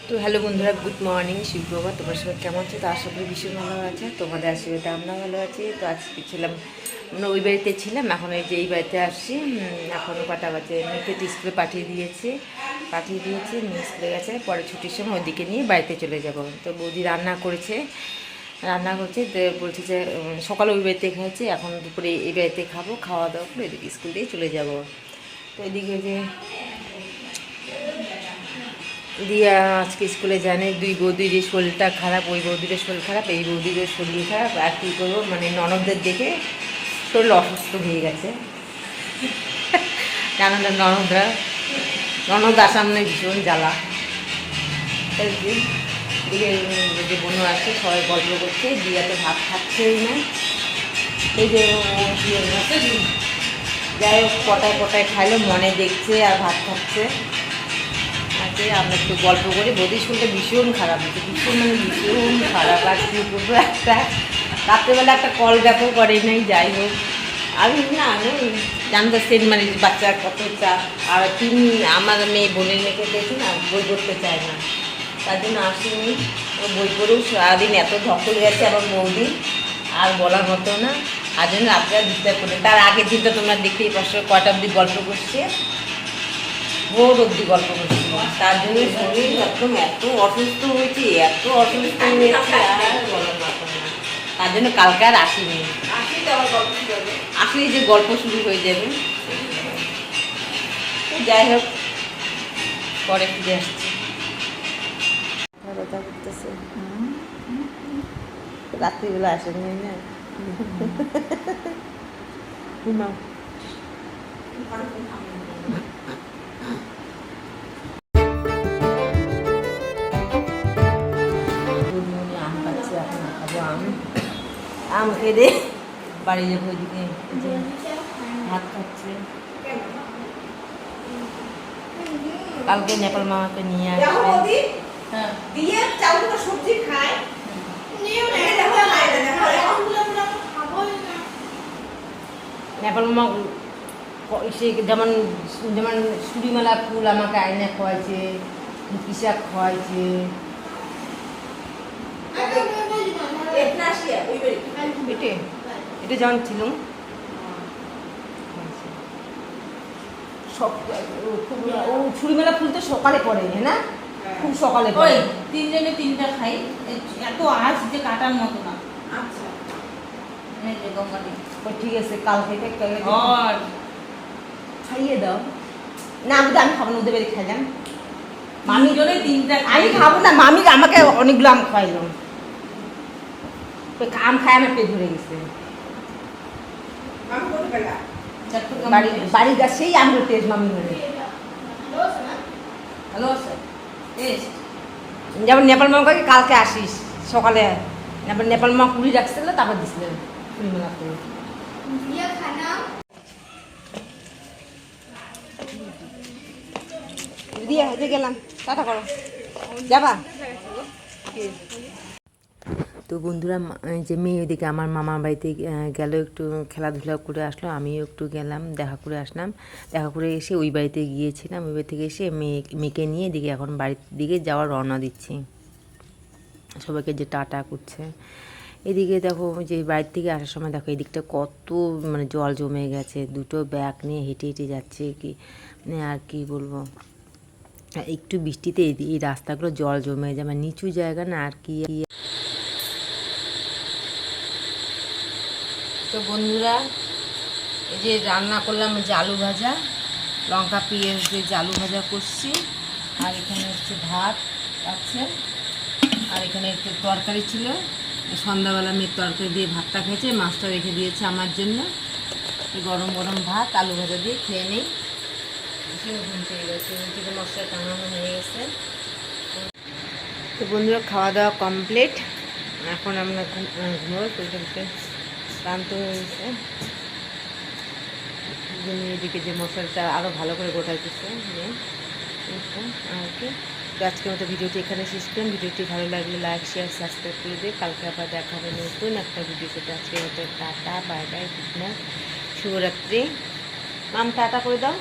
তো হ্যালো বন্ধুরা, good morning, সুপ্রভাত। তোমার সবাই কেমন আছে? তো আশা করি ভীষণ ভালো আছে। তোমাদের আশীর্বাদে আমরা ভালো আছি। তো আজকে ছিলাম, আমরা ওই বাড়িতে ছিলাম, এখন এই যে এই বাড়িতে আসছি। এখনও কটা বাজে, মেয়েকে তো স্কুলে পাঠিয়ে দিয়েছি, মেয়ে স্কুলে গেছে। পরে ছুটির সময় ওদিকে নিয়ে বাড়িতে চলে যাব। তো বৌদি রান্না করছে, তো বলছে যে সকালে ওই বাড়িতে খেয়েছি, এখন দুপুরে এই বাড়িতে খাবো, খাওয়া দাওয়া করে এদিকে স্কুল দিয়ে চলে যাব। তো এদিকে যে দিয়া আজকে স্কুলে জানে দুই বৌদির যে শরীরটা খারাপ, ওই বৌদিরও শরীর খারাপ, এই বৌদিরও শরীর খারাপ। আর কী করবো, মানে ননদদের দেখে শরীর অসুস্থ হয়ে গেছে। জানো না, ননদ আসামনে ভীষণ জ্বালা। এদিকে যে বোনও আছে, সবাই গল্প করছে, দিয়াতে ভাত খাচ্ছেই না। এই যে যাই হোক, পটায় খাইলো, মনে দেখছে আর ভাত খাচ্ছে। আমরা একটু গল্প করি। বৌদির শরীরটা ভীষণ খারাপ হচ্ছে, ভীষণ খারাপ। আর কী করবো, একটা রাত্রেবেলা একটা কল ব্যাকও করে নাই। যাই হোক, আমি জানতো সেন্ট মানে বাচ্চার কত চাপ। আর আমার মেয়ে, বোনের মেয়েকে দেখি না, বই পড়তে চায় না, তার জন্য আসিনি। বই পড়েও সারাদিন এত ধকল গেছে আমার বৌদি, আর বলার মতো না। আর জন্য আপনারা ডিস্টার্ব করেন। তার আগের দিনটা তোমরা দেখতেই পাচ্ছ, কয়টা অবধি গল্প করছে, ভোর অব্দি গল্প করছিল। তার জন্য শরীর একদম এত অসুস্থ হয়েছে, আর বলার মতো না। তার জন্য কালকে আর আসিনি। আসলে যে গল্প শুরু হয়ে যাবে। যাই হোক, পরে ফিরে আসছি। কথা করতেছে, রাত্রিবেলা আসেনি না। ঘুমাও। আম খেয়ে বাড়ি যাবো, ওইদিকে ভাত খাচ্ছে। কালকে নেপাল মামাকে নিয়ে আসবে। নেপাল মামা সে যেমন যেমন সুরিমালা ফুল আমাকে আয়না খাওয়াইছে, কিসাক খাওয়াইছে। এটা যেমন ছিল সব খুব। ও ছুরিমেলা ফুল তো সকালে পড়ে, হ্যাঁ না, খুব সকালে পড়ে। তিনজনে তিনটা খাই, এত আঁশ যে কাটার মতো না। আচ্ছা, ঠিক আছে, কাল থেকে খাইয়ে দাও না। আমি খাবো না, ওদের বাড়ি খাইলাম। মামি জনে তিনটা, আমি খাবো না। মামি আমাকে অনেকগুলো আম খাওয়াইল, আম খাই আমার পেট ধরে গেছে। বাড়ির গাছ সেই আমগুলো টেস্ট মামি ধরে। যেমন নেপাল মামাকে কালকে আসিস সকালে, নেপাল মামা পুরি রাখছিল, তারপর দিছিলেন পুরি মেলা করে। দিয়ে গেলাম, টাটা করো, যাবা? তো বন্ধুরা, যে মেয়ে ওইদিকে আমার মামার বাড়িতে গেল, একটু খেলাধুলা করে আসলো, আমিও একটু গেলাম, দেখা করে আসলাম। দেখা করে এসে ওই বাড়িতে গিয়েছিলাম। ওই বাড়ি থেকে এসে মেয়েকে নিয়ে এদিকে এখন বাড়ির দিকে যাওয়ার রওনা দিচ্ছি। সবাইকে যে টাটা করছে। এদিকে দেখো, যে বাড়ির থেকে আসার সময় দেখো এদিকটা কত মানে জল জমে গেছে। দুটো ব্যাগ নিয়ে হেঁটে হেঁটে যাচ্ছে, কি মানে আর কি বলবো। একটু বৃষ্টিতে এই রাস্তাগুলো জল জমে যায়, মানে নিচু জায়গা না আর কি। তো বন্ধুরা, এই যে রান্না করলাম যে আলু ভাজা, লঙ্কা পেঁয়াজ দিয়ে যে আলু ভাজা করছি। আর এখানে হচ্ছে ভাত আছে, আর এখানে একটু তরকারি ছিল। সন্ধ্যাবেলা মেয়ের তরকারি দিয়ে ভাতটা খেয়েছে, মাছটা রেখে দিয়েছে আমার জন্য। গরম গরম ভাত আলু ভাজা দিয়ে খেয়ে নেই। ঘুম পেয়ে গেছে, থেকে মশলা টাঙানো হয়ে গেছে। তো বন্ধুরা, খাওয়া দাওয়া কমপ্লিট। এখন আমরা ঘুমোবো, ক্লান্ত হয়ে গেছে। এদিকে যে মশলাটা আরও ভালো করে গোটাইতেছে আর কি। তো আজকের মতো ভিডিওটি এখানে শেষ করুন। ভিডিওটি ভালো লাগলে লাইক, শেয়ার, সাবস্ক্রাইব করে দিয়ে কালকে আবার দেখা হবে নতুন একটা ভিডিও সাথে। আজকের মতো tata, bye bye, good night, শুভরাত্রি। মাম টাটা করে দাও।